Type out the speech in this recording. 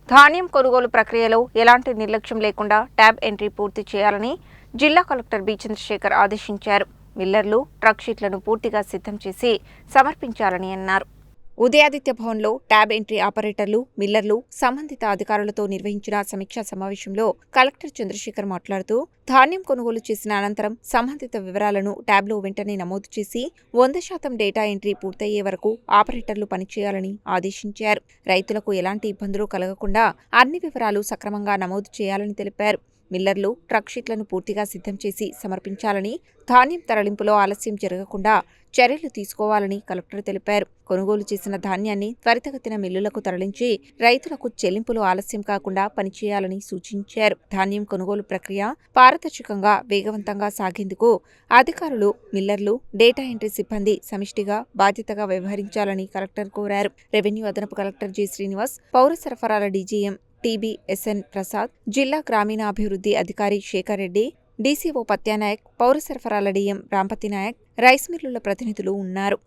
ధాన్యం కొనుగోలు ప్రక్రియలో ఎలాంటి నిర్లక్ష్యం లేకుండా ట్యాబ్ ఎంట్రీ పూర్తి చేయాలని జిల్లా కలెక్టర్ బి చంద్రశేఖర్ ఆదేశించారు. మిల్లర్లు ట్రక్ షీట్లను పూర్తిగా సిద్ధం చేసి సమర్పించాలని అన్నారు. ఉదయాదిత్య భవన్లో ట్యాబ్ ఎంట్రీ ఆపరేటర్లు, మిల్లర్లు, సంబంధిత అధికారులతో నిర్వహించిన సమీక్షా సమావేశంలో కలెక్టర్ చంద్రశేఖర్ మాట్లాడుతూ, ధాన్యం కొనుగోలు చేసిన అనంతరం సంబంధిత వివరాలను ట్యాబ్లో వెంటనే నమోదు చేసి 100% డేటా ఎంట్రీ పూర్తయ్యే వరకు ఆపరేటర్లు పనిచేయాలని ఆదేశించారు. రైతులకు ఎలాంటి ఇబ్బందులు కలగకుండా అన్ని వివరాలు సక్రమంగా నమోదు చేయాలని తెలిపారు. మిల్లర్లు ట్రక్ షీట్లను పూర్తిగా సిద్ధం చేసి సమర్పించాలని, ధాన్యం తరలింపులో ఆలస్యం జరగకుండా చర్యలు తీసుకోవాలని కలెక్టర్ తెలిపారు. కొనుగోలు చేసిన ధాన్యాన్ని త్వరితగతిన మిల్లులకు తరలించి రైతులకు చెల్లింపులు ఆలస్యం కాకుండా పనిచేయాలని సూచించారు. ధాన్యం కొనుగోలు ప్రక్రియ పారదర్శకంగా, వేగవంతంగా సాగేందుకు అధికారులు, మిల్లర్లు, డేటా ఎంట్రీ సిబ్బంది సమిష్టిగా బాధ్యతగా వ్యవహరించాలని కలెక్టర్ కోరారు. రెవెన్యూ అదనపు కలెక్టర్ జి. శ్రీనివాస్, పౌర సరఫరాల డీజీఎం టీబీ.ఎస్ఎన్ ప్రసాద్, జిల్లా గ్రామీణాభివృద్ధి అధికారి శేఖర్ రెడ్డి, డీసీఓ పత్యానాయక్, పౌర సరఫరాల డీఎం రాంపతి నాయక్, రైస్ మిల్లుల ప్రతినిధులు ఉన్నారు.